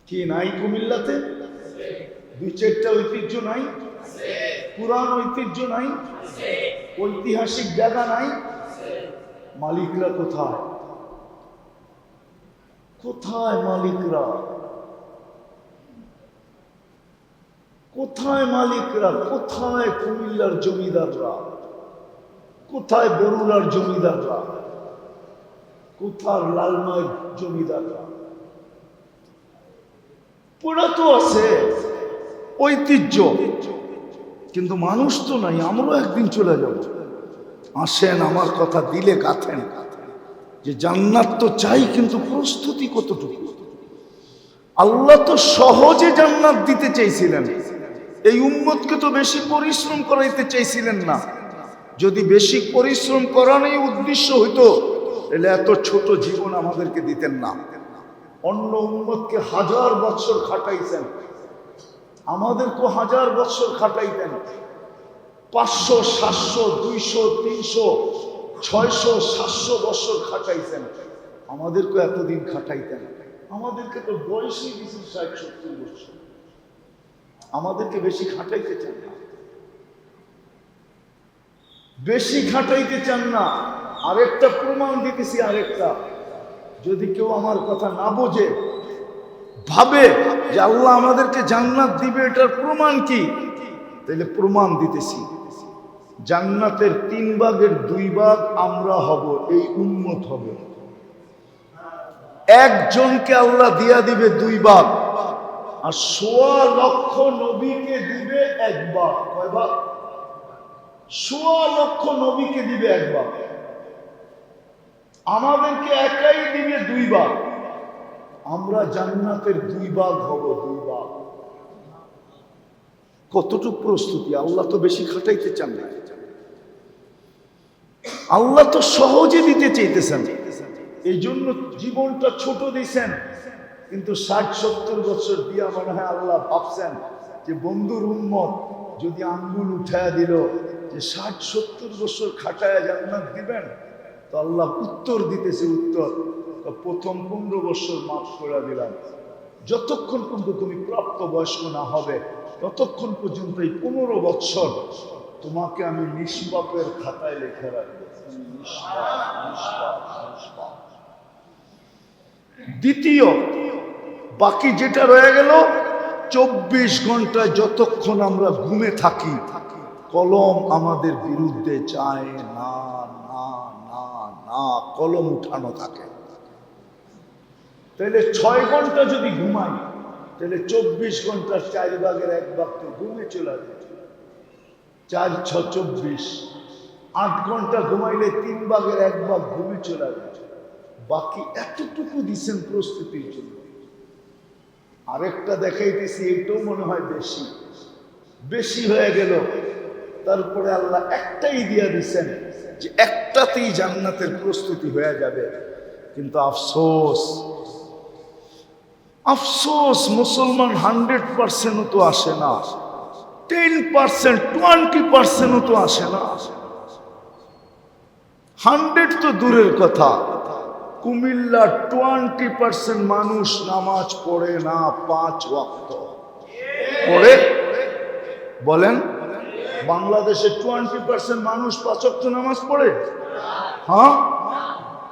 কি নাই কুমিল্লাতে? দুই চারটা ঐতিহ্য নাই? পুরান ঐতিহ্য নাই? ঐতিহাসিক জায়গা নাই? মালিকরা কোথায়? কোথায় মালিকরা? কোথায় মালিকরা? কোথায় কুমিল্লার জমিদাররা? কোথায় বরুড়ার জমিদাররা? কোথার লালমায়ের জমিদাররা? পুরা তো আছে ঐতিহ্য, কিন্তু মানুষ তো নাই। আমরাও একদিন চলে যাব। আসেন, আমার কথা দিলে গাথেন যে জান্নাত তো চাই, কিন্তু প্রস্তুতি কতটুকু? আল্লাহ তো সহজে জান্নাত দিতে চাইছিলেন, এই উম্মতকে তো বেশি পরিশ্রম করাইতে চাইছিলেন না। যদি বেশি পরিশ্রম করানোই উদ্দেশ্য হইতো, তাহলে এত ছোট জীবন আমাদেরকে দিতেন না। অন্য উম্মতকে 1000 বছর খাটাইছেন, আমাদেরকে 1000 বছর খাটাইতেন। 500, 700, 200, 300, 600, 700 বছর খাটাইছেন, আমাদেরকে এতদিন খাটাইতেন। আমাদেরকে তো বয়সই দিয়েছেন 60-70 বছর, আমাদেরকে বেশি খাটাইতে চান না, বেশি খাটাইতে চান না। আরেকটা প্রমাণ দিতেছি, আরেকটা। যদি কেউ আমার কথা না বোঝে, ভাবে যে আল্লাহ আমাদেরকে জান্নাত দিবে, এটার প্রমাণ কি? তাহলে প্রমাণ দিতেছি। জান্নাতের 3 ভাগের 2 ভাগ আমরা হব, এই উম্মত হবে। একজনকে আল্লাহ দিয়া দিবে 2 ভাগ, আর 1.25 লক্ষ নবীকে দিবে 1 ভাগ। কয় ভাগ? 1.25 লক্ষ নবীকে দিবে 1 ভাগ, আমাদেরকে একাই দিবে 2 ভাগ। আমরা জান্নাতের 2 ভাগ হব, 2 ভাগ। কতটুকু প্রস্তুতি? আল্লাহ তো বেশি খাটাইতে চান না, আল্লাহ তো সহজে দিতে চাইতেছেন। এই জন্য জীবনটা ছোট দিয়েছেন। কিন্তু 60-70 বছর দিয়া মনে হয় আল্লাহ ভাবছেন যে বন্ধুর উম্মত যদি আঙ্গুল উঠায়া দিল যে 60-70 বছর খাটায়া জান্নাত দিবেন, তো আল্লাহ উত্তর দিতেছে। উত্তর, প্রথম 15 বছর মাফ করে দিলাম। যতক্ষণ পর্যন্ত তুমি প্রাপ্ত বয়স্ক না হবে, ততক্ষণ পর্যন্ত এই 15 বছর তোমাকে আমি নিষ্পাপের খাতায় লেখা রাখবো। দ্বিতীয়, বাকি যেটা রয়ে গেল 24 ঘন্টায় যতক্ষণ আমরা ঘুমে থাকি, কলম আমাদের বিরুদ্ধে চায় না, না, না, না, কলম উঠানো থাকে। তাহলে 6 ঘন্টা যদি ঘুমাই, তাহলে 24 ঘন্টার 4 ভাগের 1 ভাগ তো ঘুমে চলে যাবে। 4, 6, 24। 8 ঘন্টা ঘুমাইলে 3 ভাগের 1 ভাগ ঘুমে চলে যাবে। বাকি এতটুকু দিচ্ছেন প্রস্তুতির জন্য। আরেকটা দেখাইতেছি, এটাও মনে হয় বেশি বেশি হয়ে গেল। তারপরে আল্লাহ একটাই দিয়া দিচ্ছেন যে একটাতেই জান্নাতের প্রস্তুতি হয়ে যাবে। কিন্তু আফসোস, আফসোস, মুসলমান 100%ও তো আসে না, 10%, 20%ও তো আসে না। 100 তো দূরের কথা, কুমিল্লার 20% মানুষ নামাজ পড়ে না, 5 ওয়াক্ত পড়ে। বলেন, বাংলাদেশে 20% মানুষ 5 ওয়াক্ত নামাজ পড়ে? হ্যাঁ,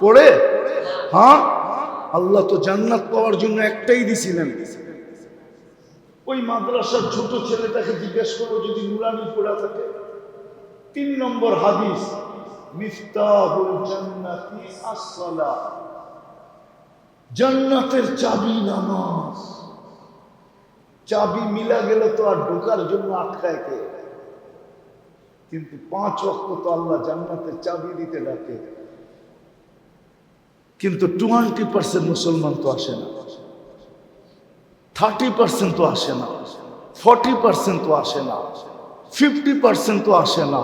পড়ে। হ্যাঁ, আল্লাহ তো জান্নাত পাওয়ার জন্য একটাই দিছিলেন। ওই মাদ্রাসার ছোট ছেলেটাকে জিজ্ঞেস করো, যদি নুরানি পড়া থাকে। 3 নম্বর হাদিস, মিফতাহুল জান্নাতি আস-সালাহ, জান্নাতের চাবি নামাজ। চাবি মিলা গেল তো আর ঢোকার জন্য আটকায় কে? কিন্তু 5 ওয়াক্ত তো আল্লাহ জান্নাতের চাবি দিতে ডাকে। কিন্তু 20% মুসলমান তো আসে না, 30% তো আসে না, 40% তো আসে না, 50% তো আসে না,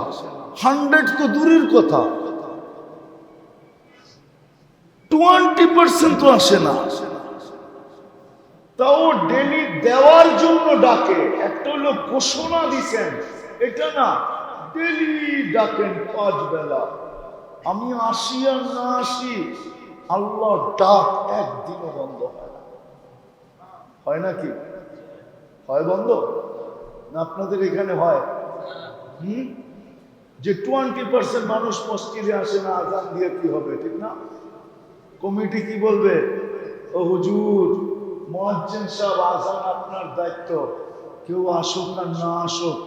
100 তো দূরের কথা, 20% তো আসে না। তাও ডেলি দেওয়ার জন্য ডাকে। একটা হলো ঘোষণা দিছেন, এটা না, ডেলি ডাকেন 5 বেলা। আমি আসি আর না আসি, আল্লাহ ডাক একদিনও বন্ধ হয় না। হয় নাকি? হয় বন্ধ না আপনাদের এখানে হয়? যে 20% মানুষ মসজিদে আসে না, আজান দিয়ে কি হবে? ঠিক না? কমিটি কি বলবে? ও হুজুর, মুয়াজ্জিন সাহেব, আজান আপনার দায়িত্ব, কেউ আসুক আর না আসুক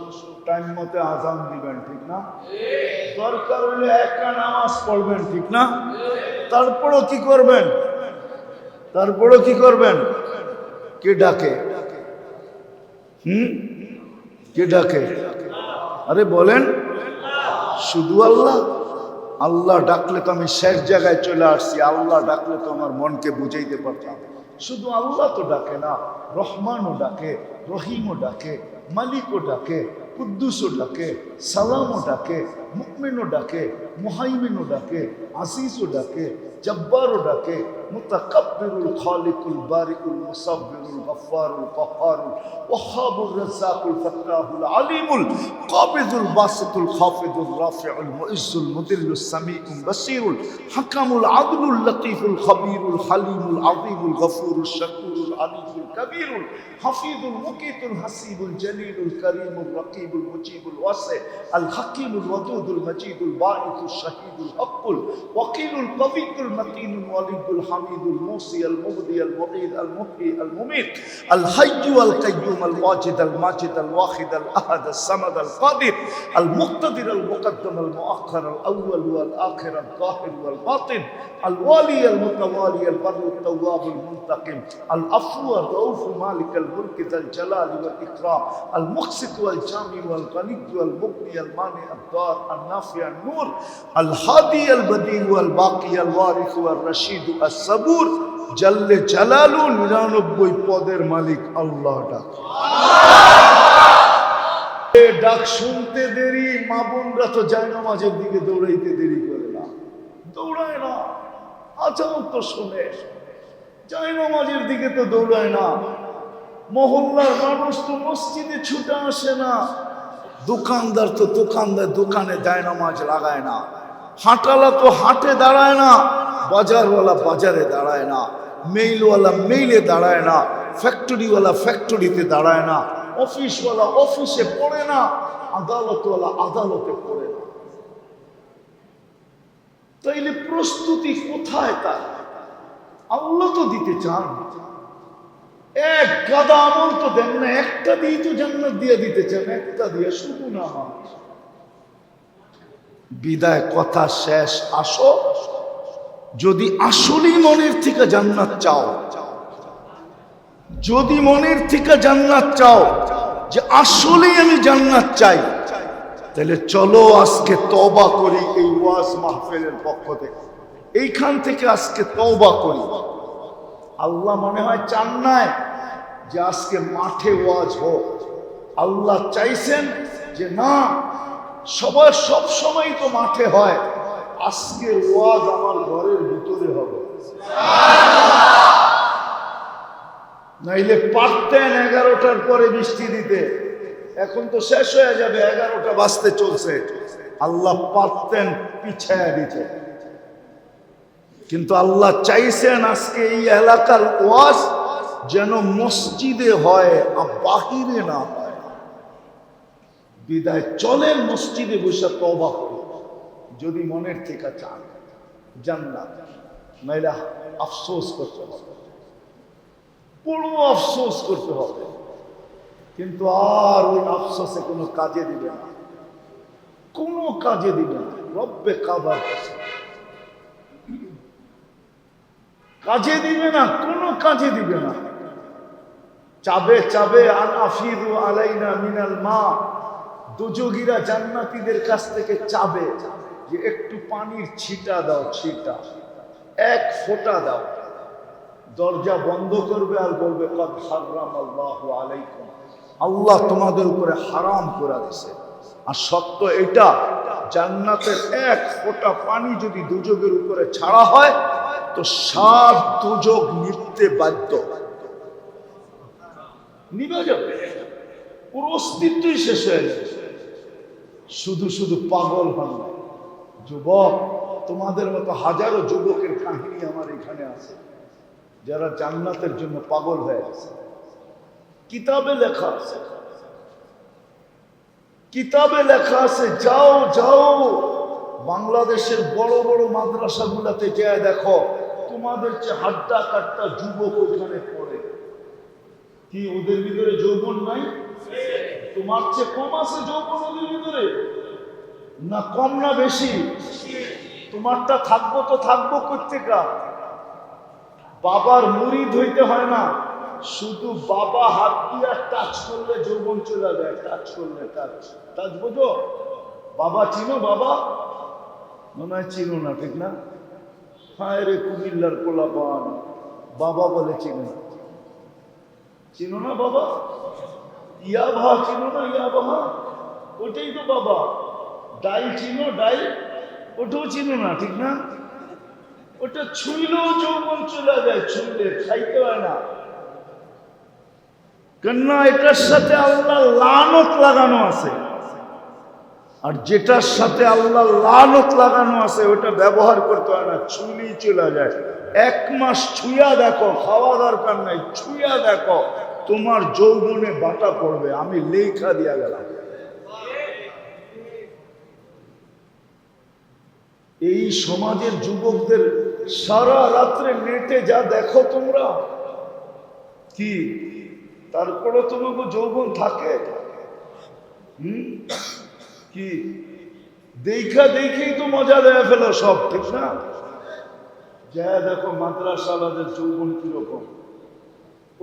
টাইম মতে আজান দিবেন, ঠিক না? দরকার হলে একটা নামাজ পড়বেন, ঠিক না? তারপরও কি করবেন? তারপরও কি করবেন? কে ডাকে? কে ডাকে? আরে বলেন, শুধু আল্লাহ? আল্লাহ ডাকলে তো আমি শেষ জায়গায় চলে আসছি। আল্লাহ ডাকলে তো আমার মনকে বুঝাইতে পারতাম। শুধু আল্লাহ তো ডাকে না, রহমানও ডাকে, রহিমও ডাকে, মালিকও ডাকে, কুদ্দুসও ডাকে, সালামও ডাকে, মুকমিনও ডাকে, মুহাইমিনও ডাকে, আসিসও ডাকে, জব্বারও ডাকে, মুতাকাব্বিরুল খালিকুল বারিকুল মুসাব্বিরুল গফফারুল কহ্হারুল ওয়াহ্হাবুর রাজ্জাকুল ফাত্তাহুল আলিমুল কাবিদুল বাসিতুল খাফিদুল রাফিউল মুইজ্জুল মুদিল্লুস সামিউল বাসীরুল হাকামুল আদলুল লতীফুল খবীরুল হালিমুল আযীমুল গফুরুশ শাকুরুল আলিমুল কবীরুল হাফিজুল মুকিতুল হাসিবুল জলিলুল করিমুল রকিবুল মুজিবুল ওয়াসি আল হাকিমুল ওয়াদুদুল মজিদুল বাঈসুশ শাহীদুল হকুল ওয়াকিলুল কবিয়ুল মতিনুল ওয়ালিদুল হামিদুল মুসি আল মুবদি আল মুঈদ আল মুহয়ি আল মুমীত আল হাইয়্যু আল কাইয়্যুম আল ওয়াজিদ আল মাজিদ আল ওয়াহিদ আল আহাদ আল সামাদ আল কাদির আল মুক্তাদির আল মুকদ্দম আল মুআখ্খার আল আউয়াল ওয়াল আখির আল যাহির ওয়াল বাতিন আল ওয়ালি আল মুতাওয়ালি আল বাররু আত তাওয়াব আল মুনতাকিম আল আফু আর রাউফ মালিক আল মুলক যাল জালাল ওয়াল ইকরাম আল মুকসিত ওয়াল জামি ওয়াল গনি ওয়াল মুগনি আল মানি আল দার আল নাফি আল নূর আল হাদি আল বদি ওয়াল বাকি আল ওয়ারিস ওয়াল রশিদ আস সাবুর জাল্লে জালালু 99 পদের মালিক আল্লাহ ডাক। ডাক শুনতে দেরি, মা বোনরা তো জায়নামাজের দিকে দৌড়াইতে দেরি করে না, দৌড়ায় না। আচানক তো শুনে জায়নামাজের দিকে তো দৌড়ায় না। মহল্লার মানুষ তো মসজিদে ছুটে আসে না। দোকানদার তো দোকানে জায়নামাজ লাগায় না। হাঁটালা তো হাটে দাঁড়ায় না। বাজারওয়ালা বাজারে দাঁড়ায় না। মেইলওয়ালা মেইলে দাঁড়ায় না। ফ্যাক্টরিওয়ালা ফ্যাক্টরিতে দাঁড়ায় না। অফিসওয়ালা অফিসে পড়ে না। আদালতওয়ালা আদালতে পড়ে না। তাইলে প্রস্তুতি কোথায় তার? আল্লাহ তো দিতে চান, এক গাদা আমল তো দেন না, একটা দিয়ে তো জান্নাত দিয়ে দিতে চান, একটা দিয়ে শুধু না। বিদায় কথা শেষ। আসো, যদি আসলেই মনের থেকে জান্নাত চাও, যদি মনের থেকে জান্নাত চাও, যে আসলেই আমি জান্নাত চাই, তাহলে চলো আজকে তওবা করি। এই ওয়াজ মাহফিলের পক্ষ থেকে এইখান থেকে আজকে তওবা করি। আল্লাহ মনে হয় চান নাই যে আজকে মাঠে ওয়াজ হোক। আল্লাহ চাইছেন যে না, সবার সব সময় তো মাঠে হয়, আজকে ওয়াজ আমার ঘরের ভিতরে হবে। নাইলে পারতেন 11টার পরে বৃষ্টি দিতে, এখন তো শেষ হয়ে যাবে, 11টা বাজতে চলছে। আল্লাহ পারতেন পিছায়া দিতে, কিন্তু আল্লাহ চাইছেন আজকে এই এলাকার ওয়াজ যেন মসজিদে হয় আর বাহিরে না হয়। বিদায় চলেন মসজিদে বসে তওবা করি, যদি মনের থেকে চান জান্নাত, নাইলে আফসোস করতে হবে, বড় আফসোস করতে হবে। কিন্তু আর ওই আফসোসে কোনো কাজে দিবে না, কোনো কাজে দিবে না। রব্বে কাবার কাজে দিবে না, কোনো কাজে দিবে না। চাবে চাবে আন আফিদু আলাইনা মিনাল মা, দুযোগীরা জান্নাতীদের কাছ থেকে চাবে যে একটু পানির ছিটা দাও, ছিটা, এক ফোঁটা দাও। দরজা বন্ধ করবে আর বলবে কদ হারামাল্লাহু আলাইকুম, আল্লাহ তোমাদের উপরে হারাম করে দিয়েছে। আর সত্য এটা, জান্নাতের এক ফোঁটা পানি যদি দুযোগের উপরে ছাড়া হয় তো 7 দুযোগ নিতে বাধ্য, নিভে যাবে, পুরো অস্তিত্বই শেষ হয়ে যাবে। শুধু শুধু পাগল হন না যুবক, তোমাদের মতো হাজারো যুবকের কাহিনী আমার এখানে আছে যারা জান্নাতের জন্য পাগল হয়ে গেছে। কিতাবে লেখা আছে, কিতাবে লেখা আছে। যাও যাও বাংলাদেশের বড় বড় মাদ্রাসাগুলোতে যায় দেখো, তোমাদের চেয়ে হাড্ডা কাট্টা যুবক ওখানে পড়ে। কি ওদের ভিতরে যৌবন নাই? তোমার চেয়ে কম আছে যৌবন ওদের ভিতরে? না কম না বেশি? তোমারটা থাকবো তো থাকবো কোত্থেকা? বাবার মুরিদ হইতে হয় না, শুধু বাবা হাত দিয়া টাচ করলে যৌবন চলে যায়। টাচ করলে, টাচ টাচ বোঝো? বাবা চিনো? বাবা মনে হয় চিনো না, ঠিক না? হায় রে কুমিল্লার পোলাপান, বাবা বলে চিনো না। চিনো না বাবা? ইয়া ভা চিনো না? ইয়া বাবা ওটাই তো বাবা। ডাই চিনো? ডাই ওটাও চিনো না, ঠিক না? ওটা ছুঁইলেও যৌবন চলে যায়, ছুঁইলে খাইতে হয় না। কেননা এটার সাথে আল্লাহ লানত লাগানো আছে, আর যেটার সাথে আল্লাহ লানত লাগানো আছে ওটা ব্যবহার করতে হয় না, ছুঁইলেই চলে যায়। 1 মাস ছুঁয়া দেখো, খাওয়া দরকার নাই, ছুঁয়া দেখো, তোমার যৌবনে বাটা পড়বে। আমি লেখা দিয়া গেলাম। এই সমাজের যুবকদের সারা রাত্রে নেটে যা দেখো তোমরা, কি তারপরে তোমাকে যৌবন থাকে? কি দেখা দেখেই তো মজা দেয়া ফেলো সব, ঠিক না? যা দেখো মাদ্রাসাওয়ালাদের যৌবন কিরকম,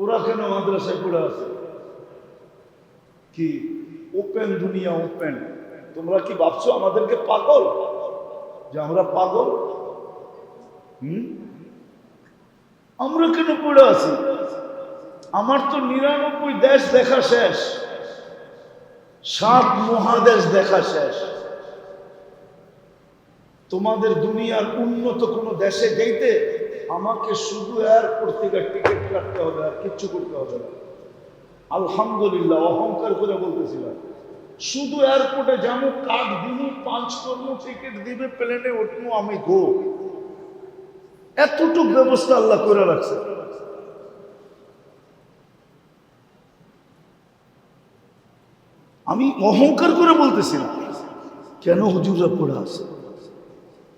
ওরা কেন মাদ্রাসায় পড়ে আছে? কি ওপেন দুনিয়া, ওপেন। তোমরা কি ভাবছো আমাদেরকে পাগল, যে আমরা পাগল? আমরা কেন পড়ে আছি? আমার তো 99 দেশ দেখা শেষ, 7 মহাদেশ দেখা শেষ। তোমাদের দুনিয়ার উন্নত কোনো দেশে যেতে আমাকে শুধু এয়ারপোর্ট থেকে টিকিট কাটতে হবে, আর কিচ্ছু করতে হবে না। আলহামদুলিল্লাহ, অহংকার করে বলতেছিলাম, শুধু এয়ারপোর্টে যাবো, কার্ড দিব, 5 করবো, টিকিট দিবে, প্লেনে উঠবো, আমি গো। এতটুক ব্যবস্থা আল্লাহ করে রাখছে। আমি অহংকার করে বলতেছি না, কেন হুজুরা পড়ে আছে?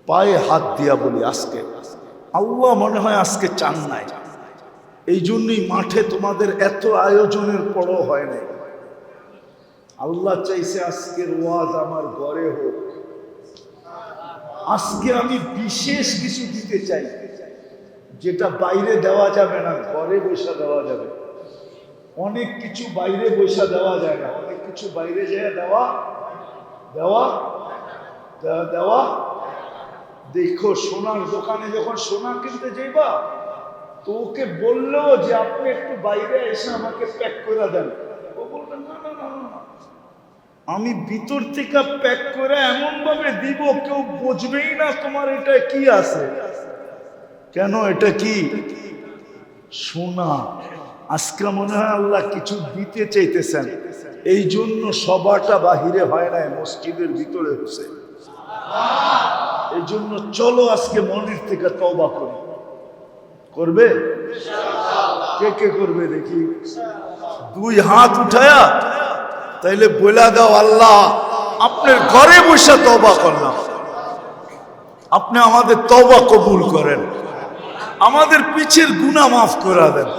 পায়ে হাত দিয়া বলি, আজকে আল্লাহ মনে হয় আজকে চান নাই, এই জন্যই মাঠে তোমাদের এত আয়োজনের পরও হয় নাই। আল্লাহ চাইছে আজকের ওয়াজ আমার ঘরে হোক। আজকে আমি বিশেষ কিছু দিতে চাই, যেটা বাইরে দেওয়া যাবে না, ঘরে বসে দেওয়া যাবে। অনেক কিছু বাইরে বসে দেওয়া যায় না, অনেক কিছু বাইরে যায় দেওয়া দেওয়া দেওয়া। দেখো সোনার দোকানে যখন সোনা কিনতে যাইবা, তো ওকে বললো যে আপনি একটু বাইরে এসে আমাকে প্যাক করে দেন। ও বলবেন না না না না, আমি ভিতর থেকে প্যাক করে এমন ভাবে দিব কেউ বুঝবেই না তোমার এটা কি আছে। কেন? এটা কি? সোনা। আজকে মনে হয় আল্লাহ কিছু দিতে চাইতেছেন, এই জন্য সবাটা বাহিরে হয় নাই, মসজিদের ভিতরে হচ্ছে। এই জন্য চলো আজকে মনের থেকে তওবা করি। করবে? কে কে করবে দেখি? 2 হাত উঠায়া তাইলে বলে দাও, আল্লাহ আপনার ঘরে বসে তওবা করলাম, আপনি আমাদের তওবা কবুল করেন, আমাদের পিছের গুনাহ মাফ করে দেন।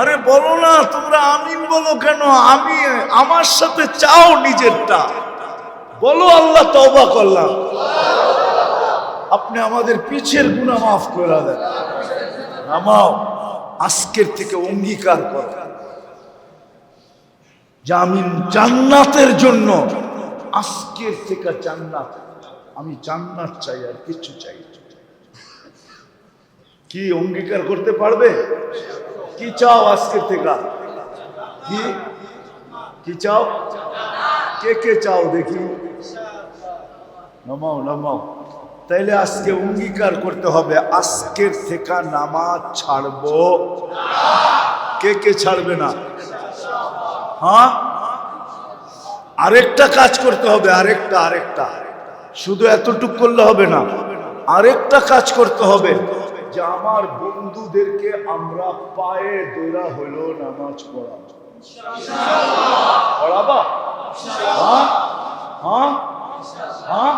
আরে বলো না তোমরা, আমিন বলো কেন? আমি আমার সাথে চাও নিজেরটা বলো, আল্লাহ তওবা করলাম, আপনি আমাদের পিছের গুনাহ মাফ করে দেন। নামাও, আজকের থেকে অঙ্গীকার করো যে আমি জান্নাতের জন্য, আজকের থেকে জান্নাত, আমি জান্নাত চাই, আর কিছু চাই। কি অঙ্গীকার করতে পারবে? কি চাও আজকের থেকে? কি কি চাও? কে কে চাও দেখি? নামাও নামাও। তাইলে আজকে অঙ্গীকার করতে হবে, আজকের থেকে নামাজ ছাড়বো। কে কে ছাড়বে না? হ্যাঁ, আরেকটা কাজ করতে হবে, আরেকটা শুধু এতটুক করলে হবে না, আরেকটা কাজ করতে হবে, যে আমার বন্ধুদেরকে আমরা পায়ে দোরা হলো নামাজ পড়া। পড়াবা? হ্যাঁ হ্যাঁ হ্যাঁ।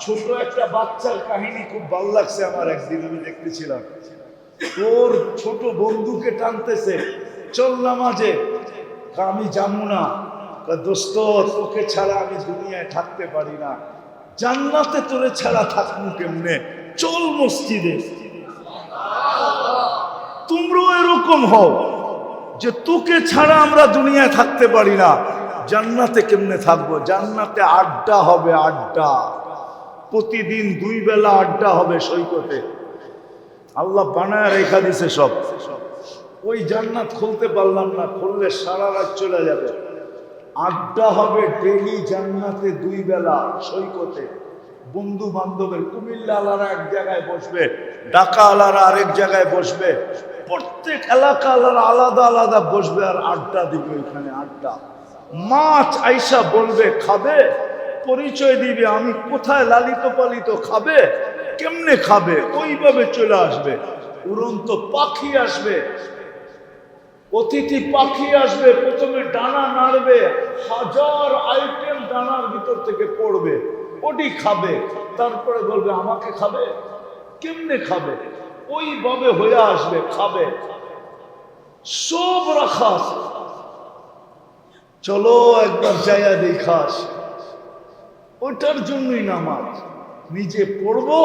ছোট একটা বাচ্চার কাহিনী খুব ভালো লাগছে আমার, একদিন আমি দেখতেছিলাম। তোর ছোট বন্ধুকে টানতেছে, চল নামাজে। আমি যাবো না। দোস্ত, তোকে ছাড়া আমি দুনিয়ায় থাকতে পারি না, জান্নাতে তোরে ছাড়া থাকবো কেমনে, চল মসজিদে। তোমরাও এরকম হও যে তোকে ছাড়া আমরা দুনিয়ায় থাকতে পারি না, জান্নাতে কেমনে থাকবো? জান্নাতে আড্ডা হবে, আড্ডা। প্রতিদিন 2 বেলা আড্ডা হবে সৈকতে। আল্লাহ বানায় রেখা দিছে সব। ওই জান্নাত খুলতে পারলাম না, খুললে সারা রাত চলে যাবে। আড্ডা হবে ডেইলি জান্নাতে 2 বেলা সৈকতে। বন্ধু বান্ধবের, কুমিল্লা আলারা এক জায়গায় বসবে, ঢাকা আলারা আরেক জায়গায় বসবে, প্রত্যেক এলাকা আলারা আলাদা আলাদা বসবে আর আড্ডা দিবে। ওইখানে আড্ডা। মাছ আইসা বলবে খাবে, পরিচয় দিবে আমি কোথায় লালিত পালিত, খাবে কেমনে খাবে, ওইভাবে চলে আসবে। উড়ন্ত পাখি আসবে, অতিথি পাখি আসবে, প্রথমে ডানা নাড়বে, 1000 আইটেম ডানার ভিতর থেকে পড়বে, ওটি খাবে, তারপরে বলবে আমাকে খাবে, কেমনে খাবে, ওইভাবে হয়ে আসবে, খাবে। সব রাখা আছে, চলো একবার যাইয়া দেখাস। ওটার জন্যই নামাজ। নিজে পড়বো,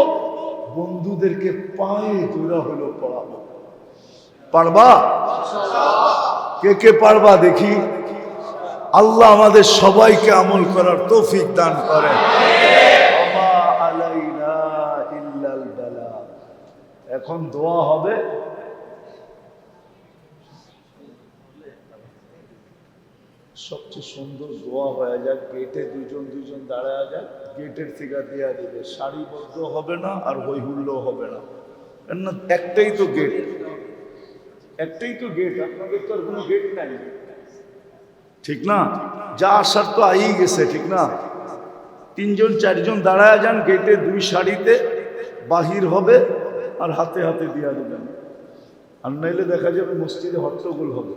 বন্ধুদেরকে পায়ে ধরা হলো পড়াবো। পারবা? কে কে পারবা দেখি? আল্লাহ আমাদের সবাইকে আমল করার তৌফিক দান করে। এখন দোয়া হবে। সবচেয়ে সুন্দর দোয়া হয়ে যাক, গেটে দুজন দাঁড়ায় যাক, গেটের থেকে দেয়া দিবে, সারিবদ্ধ হবে না আর হই হুল্লো হবে না। একটাই তো গেট, একটাই তো গেট, আপনাদের তো আর কোনো গেট নাই, ঠিক না? যা আসার তো আই গেছে, ঠিক না? 3জন 4জন দাঁড়ায় যান গেটে, 2 সারিতে বাহির হবে আর হাতে হাতে দিয়া দেবেন। আর নাইলে দেখা যাবে মসজিদে হট্টগোল হবে।